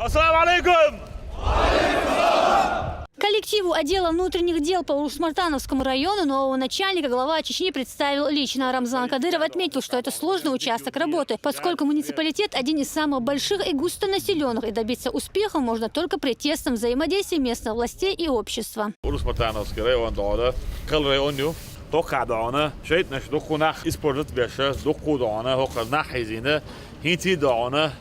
Ассаламу алейкум! Коллективу отдела внутренних дел по Урус-Мартановскому району нового начальника глава Чечни представил лично. Рамзан Кадыров отметил, что это сложный участок работы, поскольку муниципалитет один из самых больших и густонаселенных, и добиться успеха можно только при тесном взаимодействии местных властей и общества. Урус-Мартановский район дağda, kıl rayonu, toka dağına, şehit neş dokuna ispordat beşe, doku dağına, hoka nahizine, hinti dağına,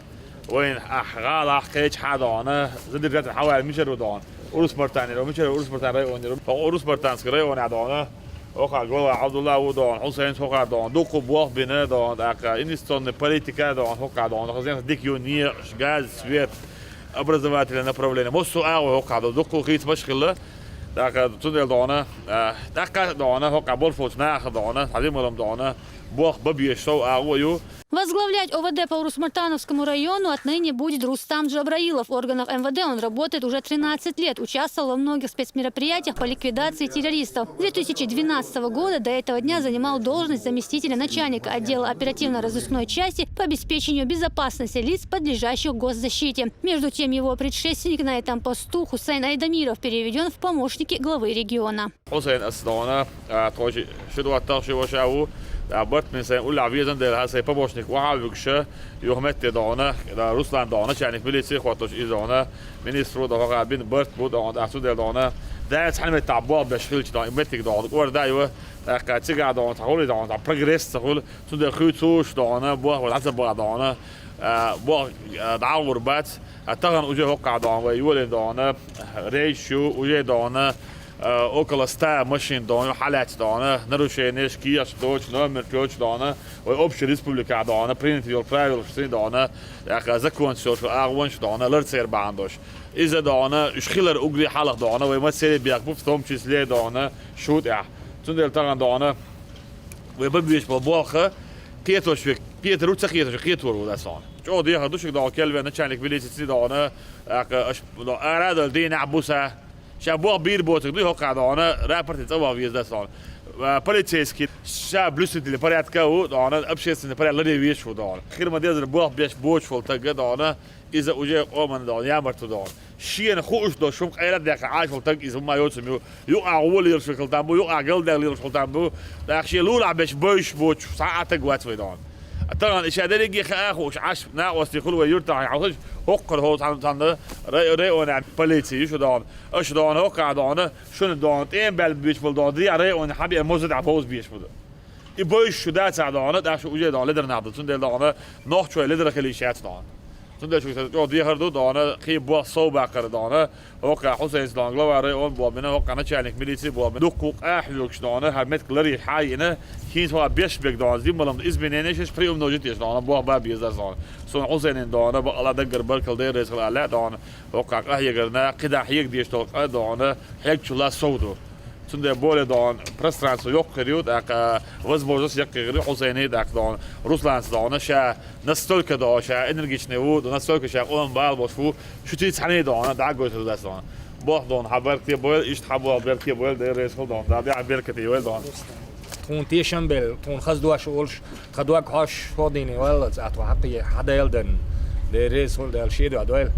وين أحغال أحكيش حدانا زد رجعت حوالي مشرو دان أورس مرتاني رو مشرو أورس مرتان رأيوني رو أورس مرتانسك رأيوني عدانا وقع جوا عبد الله ودان حسين وقع دان دو قبوه بنا دان أكا إنستون политика دان وقع دان خزين ديك يونير غاز سويت образовательное направление مصو أو وقع دو قيت مشكلة داك تندل دانا داك دانا وقع بولفوت ناخ دانا حديم ولم دانا بوخ ببيشوا أو يو. Возглавлять ОВД по Урус-Мартановскому району отныне будет Рустам Джабраилов. В органах МВД он работает уже 13 лет. Участвовал во многих спецмероприятиях по ликвидации террористов. С 2012 года до этого дня занимал должность заместителя начальника отдела оперативно-розыскной части по обеспечению безопасности лиц, подлежащих госзащите. Между тем, его предшественник на этом посту Хусейн Айдамиров переведен в помощники главы региона. عبرت من سنة أولى عبيزن ده هسه ببوشنك وعابكشة يومت دعونا روسلان دعونا يعني ميليسي خاطرش إذا منيسترو ده قاعد بين برت بود دعونا أسود دعونا ده تحلم التعبوه بشفيلش دعونا متك دعونا ورد أيوة قاعد تيجي دعونا تقول دعونا بروجريس تقول سود خيوتوش دعونا بوه والعزب بوه دعونا بوه دعور بات أتغن وجه وقع دعونا ويولد دعونا ريشيو وجه دعونا около 100 машин дана, халят дана, нарушение шкия, шточ, номер ключ дана, общая республика дана, принятие правил дана, закон все, агванш дана, ларцер бандош. Из-за дана, шхилер угли халах дана, и мы сели бьяк, в том числе дана, шут я. Тундел таган дана, и бабиш поболха, киетошвик, киетруц киетош, киетуру дасан. Что дия хадушик дана, кельве начальник милиции дана, أراد الدين عبوسة شاب بير بوتك دوی هوقع دانا رابرت تبع ویز دستان پلیتیسکی شاب لوسید لی پریات کاو دانا ابشیس لی پریات لری ویش و دانا خیر ما دیگر بوق بیش بوچ فلتا دانا إذا وجه آمن دانا یامرت دانا شیان خوش داشت شوم قیرت دیگر عاش فلتا إذا ما یوتسمیو یوقع اول یرش فلتا بو یوقع قل دیگر یرش فلتا بو داخشی لولا بیش بوش بوچ ساعت قوات ویدان طبعا إيش هذا اللي يجي خاخوش عش ناقص يقول ويرتاح يعطش هقر هو تعند رأيون عن بليتي شو دان إيش دان هقع دان شو دان إيه بالبيش بالدان دي رأيون حبي موزد عبوز بيش بده يبوش شو ده تعدان ده شو وجه دان لدر نعبد تون دان نوح شوي لدر خليشات دان تون شو جو دي هردو دان خيب بوا صوب عقر دان هقع حسين دان لو رأيون بوا بنا هقع نشانك مليتي بوا دقوق أحلوش دان همت كلري حاينه هينت هو بيش بيك دان زي ملهم إزبنينش بريوم نوجتيش دان بوا باب يزدان سون حسين دان بقى دقر بركل دير رئيس العلاء دان وقع هيجرنا قدا هيك ديش توقع دان هيك شو لا صوته تون بول دان برسترانس يوق كريود أك وزبوجس يك غير حسيني داك دان روسلانس دان شا نستولك دان شا إنرجيش نود نستولك شا قوم بال باشفو شو تيجي دان داك قلت له دان بوه دان حبرتي بول إيش تحبوا حبرتي بول دير رئيس دان ده بيع بركتي بول دان تون تيشن بيل تون خزدواش أولش خدواك هاش فاضيني ولا زعتوا حقي حدا يلدن رئيس ده الشيء ده دويل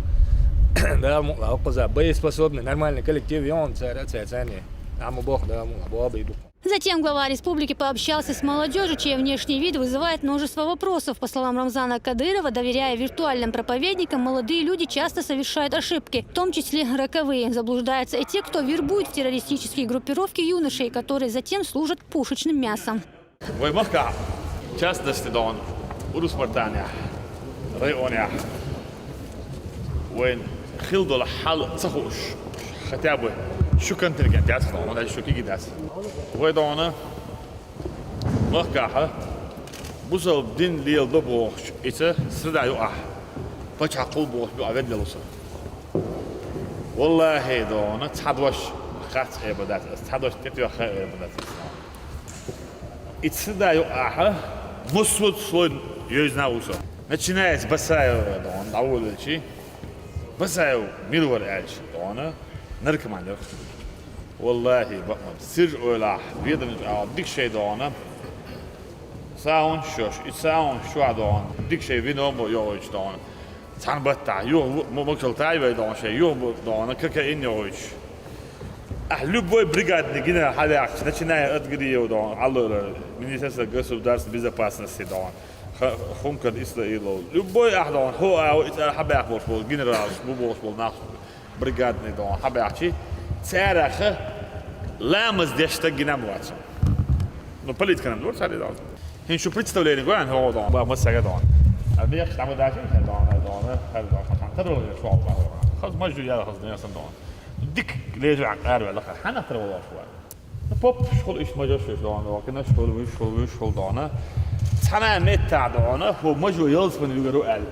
ده مقصة بيس بسوبنا نرمال коллектив يون ثانية عم بوخ ده أبو أبيدو. Затем глава республики пообщался с молодежью, чей внешний вид вызывает множество вопросов. По словам Рамзана Кадырова, доверяя виртуальным проповедникам, молодые люди часто совершают ошибки, в том числе роковые. Заблуждаются и те, кто вербует в террористические группировки юношей, которые затем служат пушечным мясом. شو كنت رجعت جالس دعونا ده شو كي جالس ويدعونا وقعها بوصل بدين ليل ضبو إيته سردا يقع فجأة قلبه بيعبد للوصل والله دعونا تحدوش خات عبادات تحدوش تكتير خات عبادات إتسردا يقعها مسود صون يجنا وصل начинается بسايو دعونا أول شيء بسايو ميلور إيش دعونا نركم عليه والله بقى سر ولا بيدنا ديك شيء دعونا ساون شوش ساون شو عدوان ديك شيء بينهم ويوش دعونا Sen batta yok moksul tayve don şey yok bu don kakain yoğuş. Любой бригадный генерал Халяк, начиная от Гриева, Аллора, Министерство государственной безопасности, Хумкар Исраилов, любой Ахдон, Хабях был, генерал, был наш бригадный, Хабяхчи, Цараха, Ламас дешта генамуацию. Ну, политика нам дворца ли дал. Хин что представление, гуан, Ходон, мы сагадон. А мне что мы дальше, خذ مجد يا خذ ناس دون ديك ليش عقار ولا حنا ترى والله شو بوب شغل ايش ما جاش دون وكنا شغل دون سنه متى دون هو مجو يلز من يقولوا قال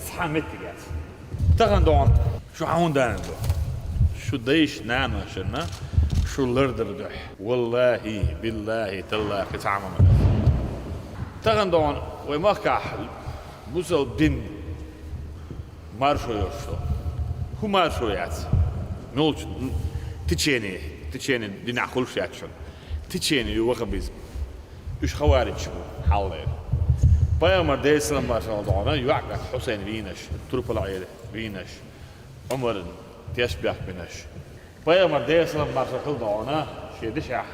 سنه متى جات تغن دون شو عون دان شو ديش نانا شنا شو لردر ده والله بالله تالله كتعمم تغن دون ومكح بوصل دين مارشو يوشو هو مارشو يات نولش تشيني دي نعقلش ياتشون تشيني يوغبيز ايش خوارج شو حاولين بايمر دي سلام باشا دونا يوعك حسين فينش تروب العيله فينش عمر تيشبيح بنش بايمر دي سلام باشا دونا شي دشح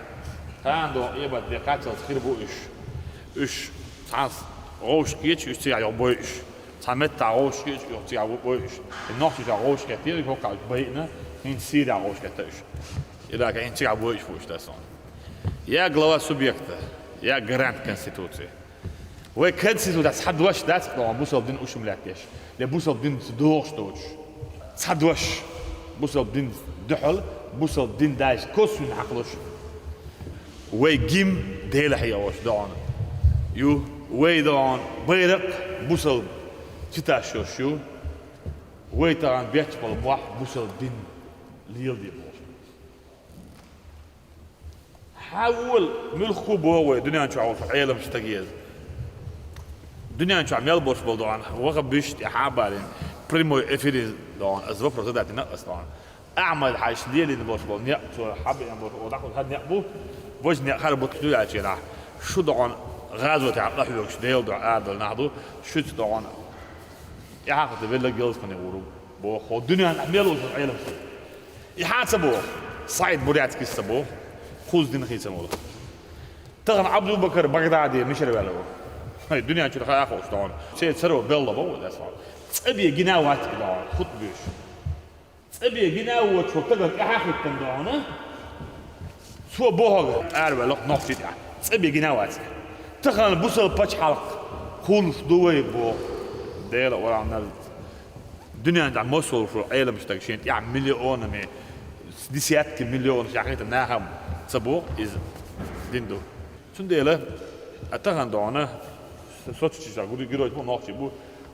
عنده يبقى دي قاتل خربو ايش صاص روش كيتش يستيع يبويش سمت روش كيتش يستيع يبويش النوش روش كتير يفوق بينا инсида ошкаташ. Итак, инсида будет фуштасон. Я глава субъекта, я гарант конституции. Вы конституция садваш дать, но бусал дин ушумлякеш. Я бусал дин дошtoч. Садваш бусал дин дхал, бусал дин дайс косун عقلش. Вы гим делахи ош дон. Ю вы дон бирق бусал титашошу. Вы таран бечпал бах бусал дин ليل دي بوش حاول ملخو بوه دنيا نشو عوض عيلة مش تجيز دنيا نشو عميال بوش بلدوان وغب بيشت يحابالين بريمو افيريز دوان ازروف رزا داتي نقص دوان اعمل حاش ليلي نبوش بل نيقتو حابي نبوش وداخل هاد نيقبو بوش نيقخار بوتكتو يعجي راح شو دوان غازو تعب نحيوكش ديل دو عادل نحضو شو دوان يحاقت بيلا جيلز كان يقولوا بوخو دنيا عميال بوش عيلة مش يحاسبوه صعيد بورياتك يسبوه خوز دين خيسة مولا تغن عبدو بكر بغدادي مش ربالو هاي الدنيا شو دخل اخوش دون سيد سرو بيلا بو ده صار ابي جناوات دون خط بيش ابي جناوات شو تقدر احاخد تندونه سو بوهر اربع لق نقطي ده ابي جناوات تغن بوصل باش حلق خول دوي بو ديلا ولا عنا الدنيا عند موصل في عيلة مش تاكشين يعني مليون مي ديسيات مليون شاكيت ناهم سبوق إز ديندو سنديلا أتغن دونا سوتش تشاغوري جيروج بو نوخشي بو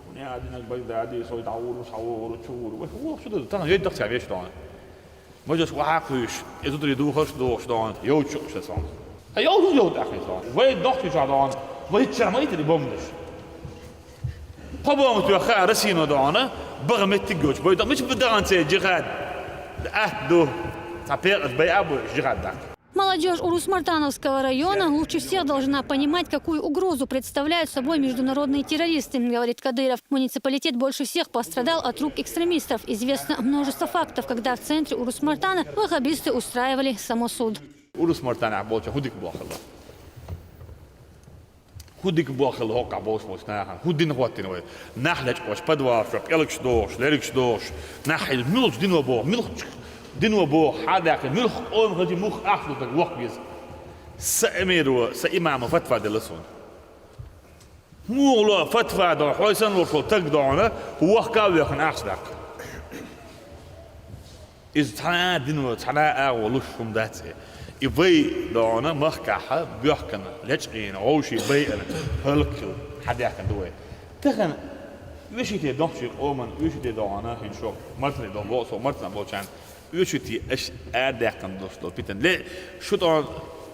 ونيا دينا بغدادي سوي داور وصور وشور وهو شو ده تغن يدك تعبيش دونا ما جاش وحاقيش إذا تريد دوخش دوخش دونا يوتشو شسون هي يوتشو داخل دونا وين دوخش دونا وين تشرميت اللي بومدش طبعا متوخى رسينو دونا بغمت تجوج بيضا مش بدران سي جهاد أهدو تابير بيابو جهاد داك. Молодежь Урус-Мартановского района лучше всех должна понимать, какую угрозу представляют собой международные террористы, говорит Кадыров. Муниципалитет больше всех пострадал от рук экстремистов. Известно множество фактов, когда в центре Урус-Мартана ваххабисты устраивали самосуд. Урус-Мартана больше худик блохало. Худик блохало хока больше мостнахан. Худин хватин вы. Нахлеч ош подвал, чтоб эликш дош, лерикш дош. Нахил милч динва бо, милч دينو بو حداك ملخ اون غادي مخ اخذ الوقت بيز ساميرو سامام فتفا دلسون مو لا فتفا دو حسن ورفو تقدعنا هو كاوي كان اخذك از تنا دينو تنا اولش فم ذاتي يبي دعنا مخكحه بيحكن لجين اوشي بيئن هلك حداك دوي تخن وشيتي دوشي اومن وشيتي دعنا هين شو مرتني دو بوسو مرتنا بوچان وشتي اش اداكن دوستو بيتن ليه شو طون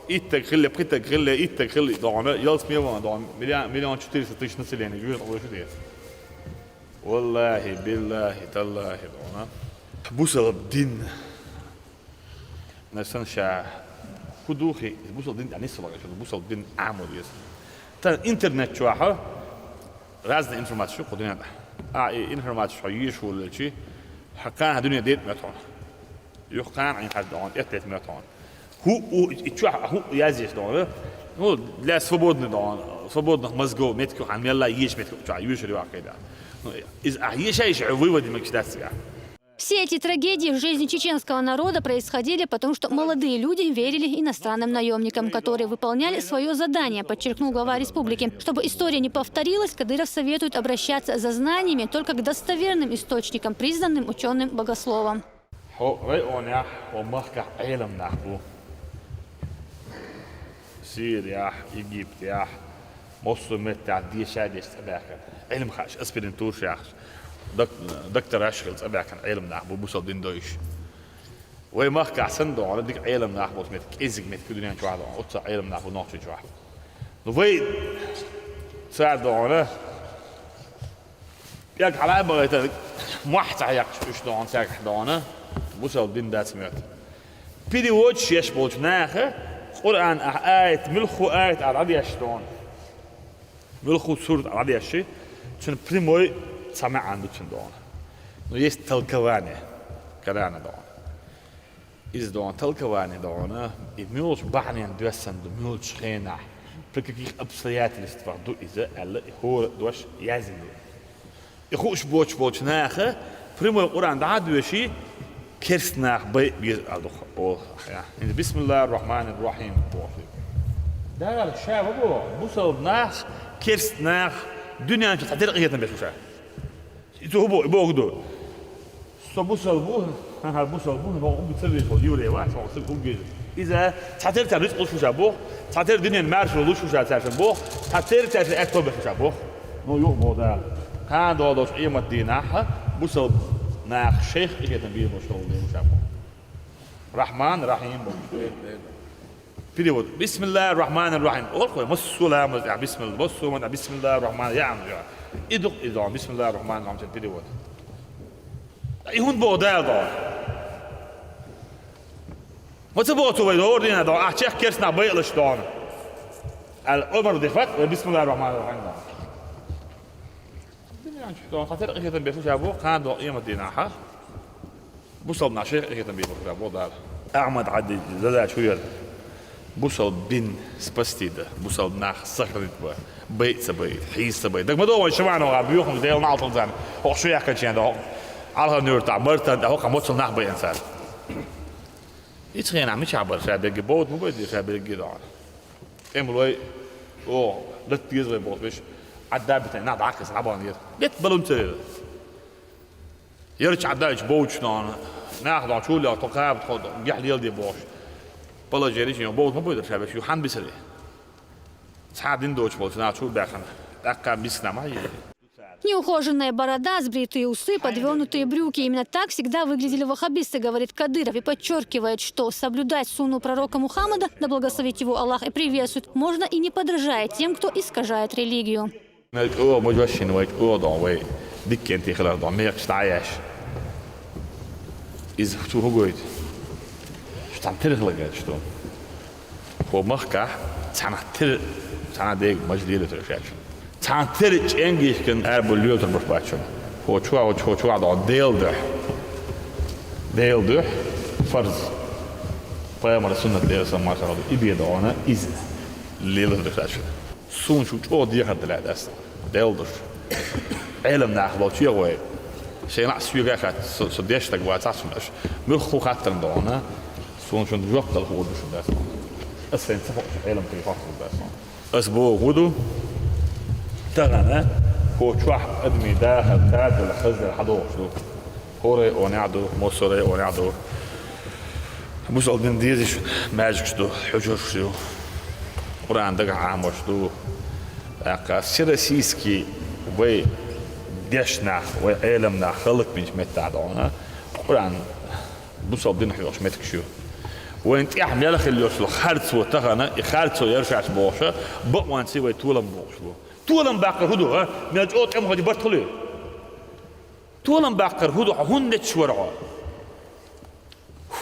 ايتك خلي بقيتك خلي ايتك خلي دعنا يلس ميوان دعنا مليون 400 نسلين يجوز اول شتي والله بالله تالله دعنا بوصل الدين نسان شا خدوخي بوصل الدين يعني سبق بوصل الدين عامل يس تا انترنت شو راز انفورماسيون خدينا information يش ولا شيء حكان الدنيا ديت متون يحكان عن حد دون اتت متون هو يتشوح هو يازيش دون هو لا свободных мозгов метку عن يلا يش метку تشوح يش ريوا كده إذا يش عوي ودي مكشداتسيا. Все эти трагедии в жизни чеченского народа происходили потому, что молодые люди верили иностранным наемникам, которые выполняли свое задание, подчеркнул глава республики. Чтобы история не повторилась, Кадыров советует обращаться за знаниями только к достоверным источникам, признанным ученым-богословом. Сирия, Египет, Моссумет, Дишадис, علم خاش أسبرنتور شاخ دكتور أشغل أبيع كان علم نحبو بوصل دين دويش وما خك عسند على ديك علم نحبو سميت إزج ميت كدنيا شو عادو أتصل علم نحبو نقطة شو عادو نوي ساعد على ياك على بغيت محت عياك إيش دون ساعد دونه بوصل دين دات سميت بيدي واتش يشبوش ناخه قرآن آية ملخو آية على عدي أشتون ملخو سورة على عدي أشي شن بريموي سمع عنده شن دون نو يست تلكواني كرانا دون إذا دون تلكواني دون يميلش بعني عن دوسن يميلش خينا بركيك أبصريات اللي استفردوا إذا ألا هو دوش يازن يخوش بوش ناخه بريموي القرآن ده عدو شي كرسنا بيز أدخ يعني بسم الله الرحمن الرحيم ده قال الشعب أبو بوصل ناس كرسنا دنيا أنت تعترق هي تنبش وشاء يتوه بو غدو بوصل بوه ها بوصل بوه بو بتسوي شو يوري واحد شو يسوي بيز إذا تعترق تعرف وش وشاء بو تعترق دنيا المارش وش وشاء تعرف بو تعترق تعرف أكتب وشاء بو نو يوم بو ده كان ده إيه مدينة بوصل ناخ شيخ إيه تنبيه مشهور ليه مشابه رحمن رحيم بيقول بسم الله الرحمن الرحيم أقول مسؤولة بسم الله مسؤولة بسم الله الرحمن يعمل إدق إذا بسم الله الرحمن الرحيم بيقول يهون بودال ده ما تبغى توي دور دينا ده أحكي كيرسنا بيلش دون الأمر دفعت بسم الله الرحمن الرحيم دون خاطر إيه تنبيه مشابه كان ده إيه مدينة بوصل ناشيخ إيه تنبيه مشابه ده أحمد عدي زاد شوية بوصل بين سبستيدا بوصل ناخ صخرة بيت سبيت حيس سبيت ده ما دوّا شمعنا وعبيوهم ديال نعطل زين هو شو يحكي شيء ده على النور تاع مرتن ده هو كم وصل ناخ بين إنسان يتخيل عم يشعبر شعب الجبوت مو بدي شعب الجدار إملوي أوه لا تيجي بوت بيش عداب بتاعي ناد عكس عبانير بيت بلونتير يرجع عداش بوتش نان ناخذ عشوا له تقاب تخد يحل يلدي بوش بلا جريش يوم بوت ما بيقدر شابش يوحنا بيسري ساعدين دوش بوت ناخذ بخنا أكا بيسنا ما هي Неухоженная борода, сбритые усы, подвернутые брюки. Именно так всегда выглядели ваххабисты, говорит Кадыров, и подчеркивает, что соблюдать сунну пророка Мухаммада, да благословит его Аллах и приветствует, можно и не подражая тем, кто искажает религию. تعترج إنجيش كان أربو اليوتر برباتشون هو شو عضو ديل ده فرض فيامر السنة ديل سما شغل إبيد أنا إز ليل برباتشون سون شو دي خد لا داس ديل ده علم ناخذ شيء هو شيء ناس شو جاك صديش تقوى تعرفش مخو خاطر دهنا سون شو جوقت الهود شو داس أصلا تفوق علم في فصل داس أسبوع غدو تغنى هو شوح أدمي داخل تاد ولا خزر حدوق شو هوري ونعدو مصري ونعدو موسى الدين ديزي ماجك شو حجر شو قرآن دقع عامر شو أكا سيرسيسكي وي ديشنا وعلمنا خلق من جمتع دونا قرآن موسى الدين حيوش متك شو وانت يحمل يلخ اللي يوصل خارتسو تغنى يخارتسو يرشع بوشة بقوان سيوي طولم بوشلو طولن باقر هدو ها من الجوت أم غادي برتلي طولن باقر هدو هند شورع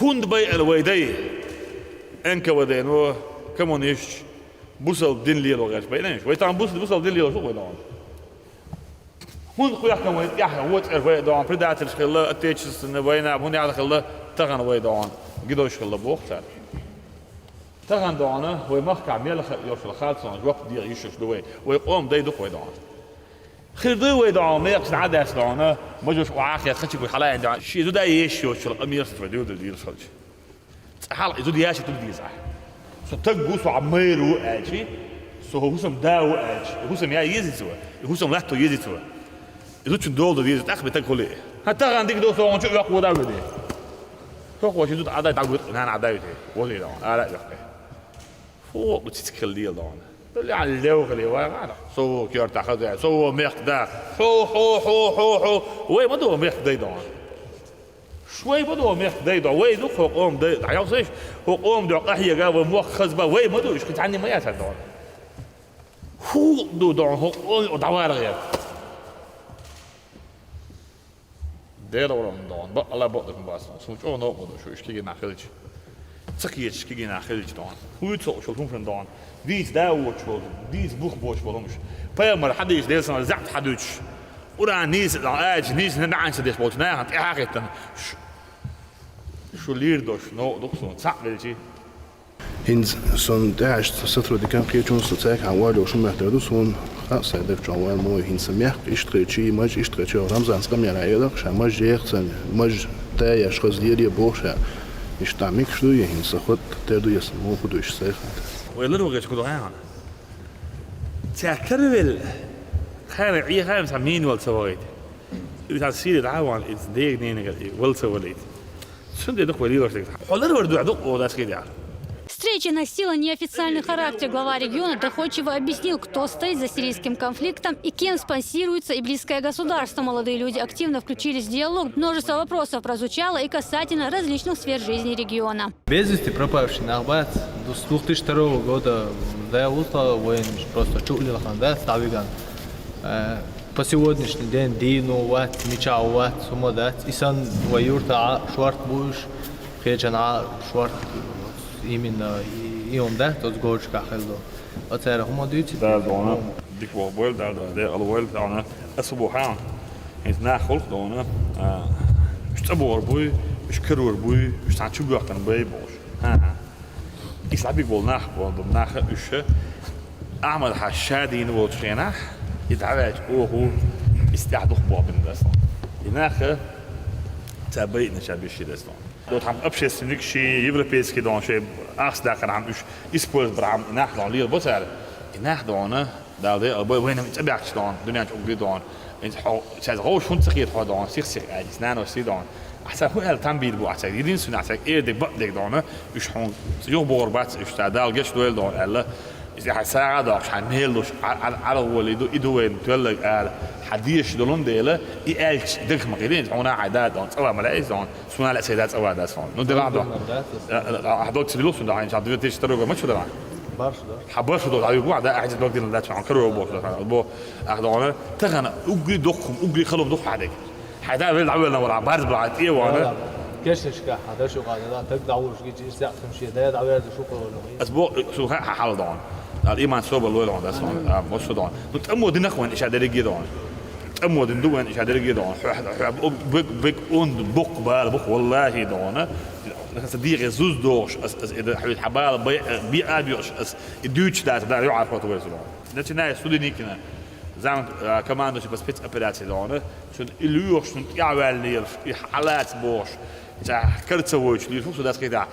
هند بي الويدي انك ودينو كمان ايش بوصل دين لي لو غاش بيناش ويتعم بوصل دين لي لو شو ولا هون خويا كم وين يحيى وات وين دون بريداتر شغله اتيتش وين هون يعرف شغله تغن وين دون قدو شغله بوخ صار تغن دون هو مخ عميل يوصل خالص وقت دير يشوف دوي ويقوم داي دو وين دون خذوا وين دون ما يقصد عدس دون ما جوش واخي خشي بحلاي عند شي زو دا يشو شو الامير فديو دير خلش حال زو دياش تبدي صح سو تقوس عميرو اجي سو هو سم داو اجي هو سم يا يزيتو هو سم لاتو يزيتو يزوتشن دول دو يزيت اخ بتاكل ايه حتى عندك دو سو شو يقوا داو دي فوق شي زو عدا داو انا عدا دي ولي دون لا يقي فوق بتتكل ديال دون اللي على اللوغ اللي واقع سو كير تاخذ سو ميقدا حو وي ما دو ميقدا دون شوي بدو ميقدا دون وي دو فوق قوم دي عيوسيش هو قوم دو قحيه جاب موخز با وي ما دو ايش كنت عندي ما ياسر دون هو دو دون هو دعوار غير دير ورم دون بق الله بق دكم باس سوچ او نو بدو شو ايش كيجي ناخلج تسكيش كيجي ناخلج دون هو تو شو تون دون ديس داو شو ديس بوخ بوش بولمش فيمر حد يش ديس زعت حدوش ورا نيس اج نيس نعن سديس بوش ناهت اخيتن شو لير دوش نو دوكسون صعبلجي هنز سون داش سترو دي كان كيتون سوتاك عوالو شو محتاجو سون خاص هدف جوال مو هنز ميح اشتريتشي ماج اشتريتشي رمزان سقم يا رايدك شا ماج يخسن ماج تا يا شخص ديري بوشا اشتعمك شو يهنز خد تردو يسمو خدو ايش سيخ ويلر وقت كدو هان تاكربل خير عي خير مسمين والسويد إذا تصير العوان إتديك نينك والسويد شو ده دخل ليه وشتى حلر وردو عدق وده سكيد Встреча носила неофициальный характер. Глава региона доходчиво объяснил, кто стоит за сирийским конфликтом и кем спонсируется и близкое государство. Молодые люди активно включились в диалог. Множество вопросов прозвучало и касательно различных сфер жизни региона. Без вести пропавший Нахбат с 2002 года до утра воин просто чули лаханда ставиган. По сегодняшний день Дину ват, Мичау ват, Сумадат, Исан воюрта шварт буш, Хеджана шварт именно ион да, тот горч кахелдо. Оцера хумадуйти. ده دونه ديك بويل ده الويل دونه اسبوعان انت ناخل دونه مش تبور بوي مش كرور بوي مش تعشو بيقتن بي بوش ها يسلبي بول ناخ بول ناخ اش اعمل حشادين وتشينح يتعالج هو استعدوا باب الناس يناخ تابعين نشابي شي دستون دوت عم ابشي سنك شي يوروبيسكي دون شي اخس داخل عم ايش سبورت برام ناخ دون لير بوتال ناخ دونه دالدي ابو وين متبعش دون دنيا تقول دون انت حو شاز غوش فون تخيط حو دون سيخ عادي سنانو سي دون احسن هو التنبيد بو احسن يدين سنة احسن ايه دي بق ديك دونه ايش حون يو بوربات ايش تعدال قش دويل دون الا إذا ساعة داش حنهلوش على هو اللي يدوين تقول قال حديش دولون ديله يالش دك مقيدين هنا عداد دون سوا ملايز دون سونا لا سيدات سوا داس فون نو دلع دون حدوك تدلوس دون عين شاد ديش تروق ما شو دلع برش حباش دون على يقعد احد دوك دين لا تفهم كرو بو اخدونه تغنا اوغي دوخم اوغي خلو دوخ حدك حدا بيل عويلنا ولا بارز بعد ايه وانا كيش شكا هذا شو قاعد تقدعوا شو جيت ساعه تمشي ده دعوه شو كلو اسبوع شو حال دون الإيمان صوب اللي دون ده سون مش دون نتأمل دين أخوان إيش هذا رجيد دون نتأمل دين دوان إيش هذا رجيد دون بق أون بق بال بق والله دون صديق زوز دوش as إذا حبيت حبال بيأبيوش as الدوتش ده يعرف وقت ويسون ده تناي سوداني كنا زمان كمان دوش بس بيت أبراتي دون شو الليوش شو يعمل لير حالات بوش إذا كرت سويش لير فوق ده كده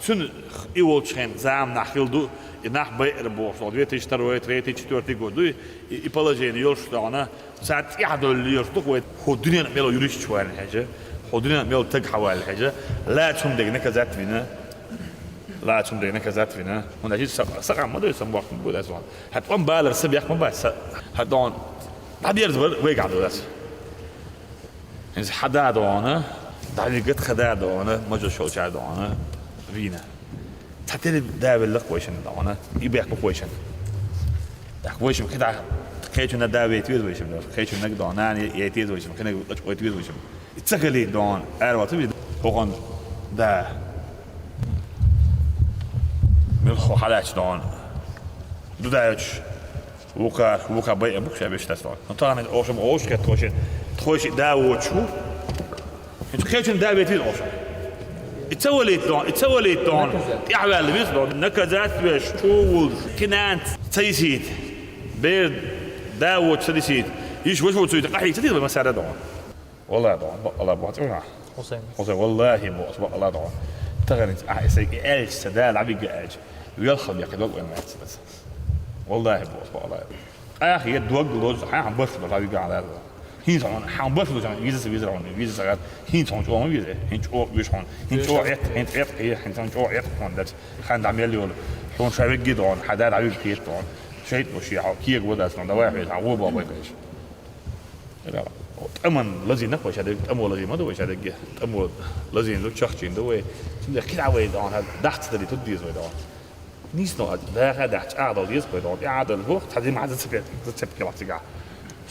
تون يوالش خن زام نخيل nach Beirbos, 2002, 2004 году и положение ёлш дана саат яхдол ёлш духвет ходунен мело юриш чван хажа ходунен мел таг хавал хажа لا تشم دغنا كذات فينا لا تشم دغنا كذات فينا ونجي سقع ما دو سم وقت بود اسوان هتقوم بالر سبيح ما بس هدون بعدير ويق عدو داس إذا حدا دونه دعني قد خدا دونه ما جو شو شاد دونه فينا حتى ده بالقويشن دونه يبيع بقويشن قويشن كده كيتو ندا بيتويز ويشن كيتو نقدر ناني يتيز ويشن كنا قويتويز ويشن يتسقلي دون اروا تبي بوغن ده من خو حالات دون دودايش وكا بيع بوك شابش تسوى نطعم أوشم أوش كتوش داوود شو انتو كيفن داوود فيه أوشم اتسوليت دون يعمل بيس دون نكزات بيش طول كنانت سيسيد بير داوود سيسيد يش وش وتسوي تقحي تدير بمسارة دون والله دون الله بوحت حسين والله بوحت الله دون تغنيت أحسن إيش سدال عبيق إيش ويلخم يقدر وين ما يتصل والله بوحت الله أخي يدوق لوز حيان بس بالعبيق على هذا هين صون حان بس لوز يعني فيزا عن فيزا ساعات هين صون جو ما فيزا هين جو بيش هون هين جو عيت هي هين صون جو عيت هون ده خان دعمل يقول شلون شايف جد هون حدا عبيق كيت هون شيء وشيء كيك وده أصلا ده واحد عوض بابا إيش لا أمن لازم نقوش هذا أمو لازم ما دوش هذا جه أمو لازم لو شخصين دوي تبدأ كده عويد عن هذا دحت تدري تديز ويدا نيس نوع ده هذا دحت أعدل ديز ويدا أعدل هو تحدي ما عاد تسبق كلا تجاه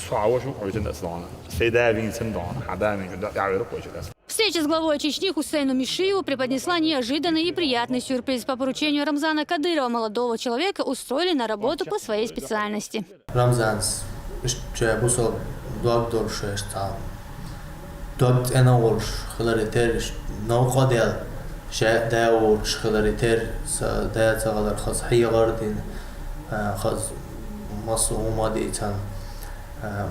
سواء شو عايزين أصلاً سيدا بين سندان حدا من جدا يعرف كويس ده Встреча с главой Чечни Хусейну Мишиеву преподнесла неожиданный и приятный сюрприз. По поручению Рамзана Кадырова молодого человека устроили на работу по своей специальности. Рамзанс, что бусол доктор шеста, докт энауш хлоритер, наукадел, ше дауш хлоритер, с дается гадар хаз хиягардин, хаз масумади тан,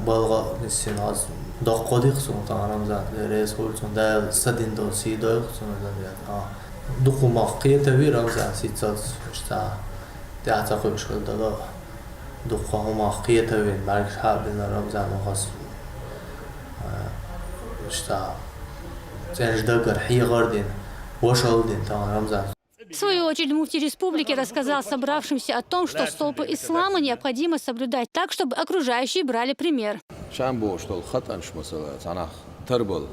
балга нисин хаз دقیق سوم تمام زد رئیس خودتون در صدین دو سی دو سوم زد دکتر ماقیه تویرم زد سیتساز شتا دیاتا خوبش کرد دادا دکتر ماقیه تویر مرگ حال نرم زد مخاص شتا زنج دکتر حیقاردین وشالدین تمام زد. В свою очередь, муфти республики рассказал собравшимся о том, что столпы ислама необходимо соблюдать так, чтобы окружающие брали пример. شامبو شتول خطأ مش مثلا أنا تربل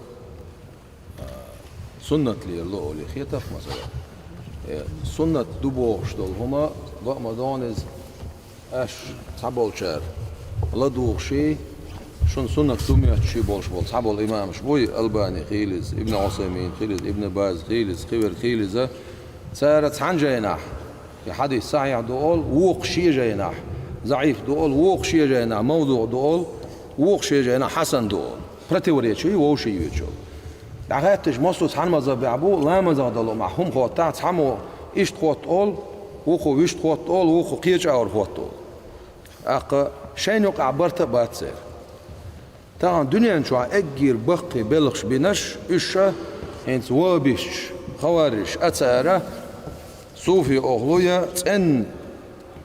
سنة لي الله لي خيتف مثلا سنة دبو شتول هما رمضان أش صبول شهر الله دوغ شيء شون سنة تومية شيء بولش بول صبول الإمام شوي ألباني خيلز ابن عثيمين خيلز ابن باز خيلز خير خيلز سارت عن جيناح في حديث صحيح دول ووق شيء جيناح ضعيف دول ووق شيء جيناح موضوع دول ووق شيء جينا حسن دول برتوري شيء وو شيء يجو دعاتش مصوص حن مزا بيعبو لا مزا دلو معهم خوات حمو ايش خوات اول وخو ويش خوات اول وخو قيج اور خوات اول اق شيء يقع برت باتسر طبعا دنيا شو اجير بقي بلغش بنش ايش انت وابش خوارش اتساره صوفي اغلويا ان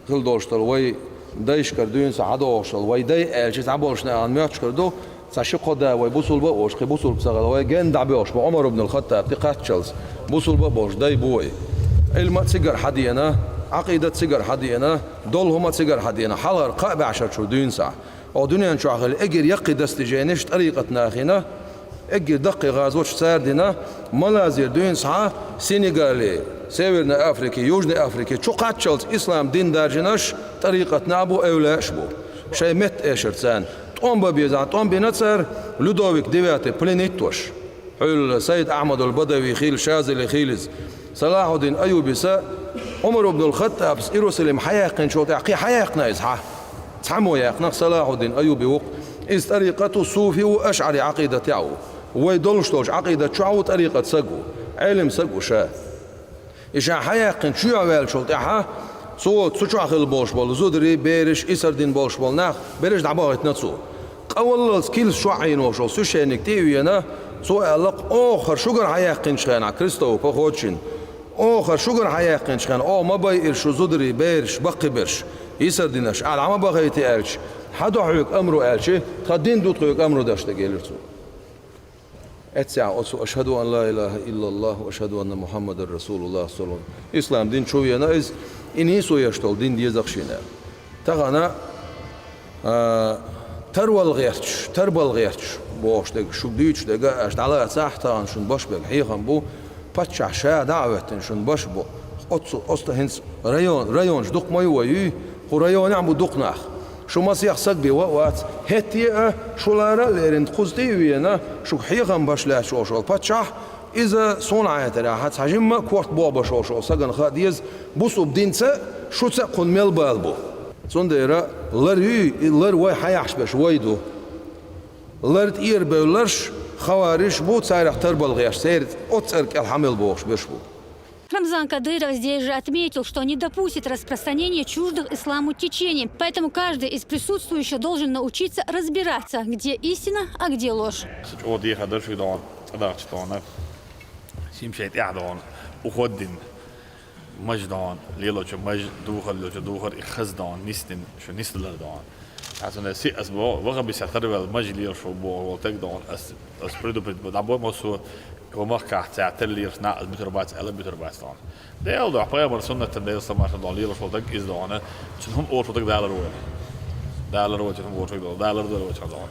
خلدوشتل وي دايش كردون سعادة وشل ويداي الشيء تعبورشنا عن مياتش كردو ساشي قدا ويبوصل بقوش خبوصل بسغل ويجن دعبيوش بعمر بن الخطاب تقاتشلز بوصل بقوش داي بوي علم تسجر حدينا عقيدة تسجر حدينا دول هما تسجر حدينا حلر قابع 10 شهور دون ساعة أو دنيا نشوفها أجر يقي دستجينش طريقتنا أخينا أجر دقي غازوش ساردنا ملازير دون ساعة سينيغالي سيفرنا أفريقيا يوجنا أفريقيا شو قاتشلز إسلام دين دارجناش طريقتنا أبو أولاش بو شيء مت إشرتسان تقوم ببيزان تقوم بنتصر لودوفيك ديفاتي بلينيتوش حول سيد أحمد البدوي خيل شاذلي خيلز صلاح الدين أيوبي سا عمر بن الخطاب إيروسلم حياقن شو تعقي حياقنا إزحا تحمو ياقنا صلاح الدين أيوبي وق إز طريقته صوفي وأشعري عقيدة تعو ويدولشتوش عقيدة شعو طريقة سقو علم سقو شا إيش حياقن شو عوال شو تعها صوت سوچو أخل بولش بول زودري بيرش إسردين بولش بول ناخ بيرش دعباغت نتصو قوللز كيل شو عين وشو سوشينك تيوينا سو ألق آخر شجر حياقن شخنا كريستو بخوتشين آخر شجر حياقن شخنا ما باير شو زودري بيرش بقي برش إسردينش على عم بغيتي ألش حدا حيك أمره ألش خدين دوت حيك أمره داشت جيلرتو أتسع أشهد أن لا إله إلا الله وأشهد أن محمد رسول الله صلى الله عليه وسلم إسلام دين شو ينايز إني سو يشتغل دين ديزخشينا تغنا تربل غيرش بوش دق شو ديش دق أشت على ساحتان شون باش بحيخم بو بتشع شا دعوة شون باش بو أصل هنس ريون دق ما يوي هو ريون عم بدق ناخ شو ما سيحسق بوقت هتيه شو لارا ليرند قصدي وينا شو حيخم باش لا شو بتشع إذا صنعة ترى هتحجم ما كوارت بابا شو سجن خاديز بوسو بدينسة شو تقول ميل بالبو صنديرة لر واي حيحش باش وايدو لر تير بولرش خوارش بو تسارح تربل غيش سيرت أتسرك الحمل بوش بشبو. Рамзан Кадыров здесь же отметил, что не допустит распространения чуждых исламу течений. Поэтому каждый из присутствующих должен научиться разбираться, где истина, а где ложь. مجدان ليلوش مجد دوخر إخزدان نستن شو نستلر دان عشان سي أسبوع وقت بيسافر المجد لير شو بو وتقدر أسبردو بدابو مسو وما كحت تعتلير نا البتربات ألا بتربات دان ده أول ده حياة برسونة تندير سماش دان لير شو تق إز دانه شنهم أور شو تق دالر وين شنهم أور شو دالر وين شو دان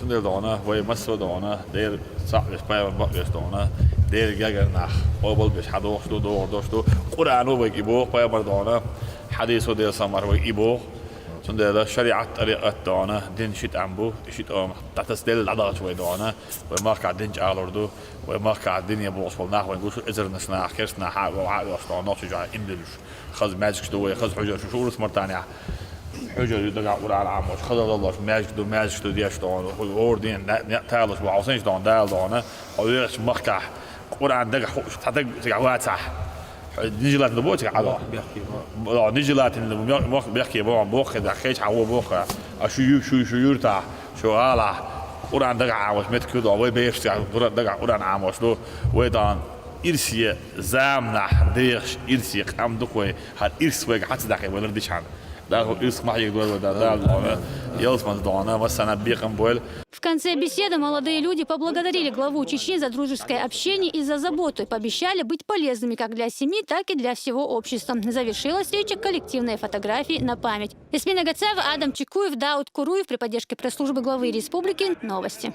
شن دير دانه وين مسو دانه دير صح بس حياة بقيس دانه دير جاگر نخ قابل بش حداش دو قرآن و بگی بو پای مردانه حدیث و دیر سامر بگی بو چون دیر شریعت طریقت دانه دین شیت عمبو شیت تتسدل العدالة شوي دانه و ما قاعد دینج آلردو و ما قاعد دنیا بوش بول نخ و نقولش ازر نسنا خیرس نح و عاد واشتان ناس جا اندلش خز ماجش دوی خز حجر شو رس مرتانع حجر يدقع قرآن عامش خز الله ماجش دو دیش دان و اوردین تعالش با عاصنش دان دال دانه و یش مخکح قرآن دقة حتى تقعد صح نجلات نبوت على نجلات اللي بيحكي بوخ ده خيش عو بوخ شو يرتاح شو على قرآن دقة عاوش متكود أو بيرش دقة عاوش له ويدان إرسية زامنح ديش إرسية قام دقوي هاد إرس ويج حتى دقيقة ولا رديش عن ده هو إرس ما يقدر ده يلصم دانا مثلا بيقم بول. В конце беседы молодые люди поблагодарили главу Чечни за дружеское общение и за заботу и пообещали быть полезными как для семьи, так и для всего общества. Завершилась встреча коллективной фотографии на память. Ясмина Гацаева, Адам Чекуев, Дауд Куруев при поддержке пресс-службы главы республики. Новости.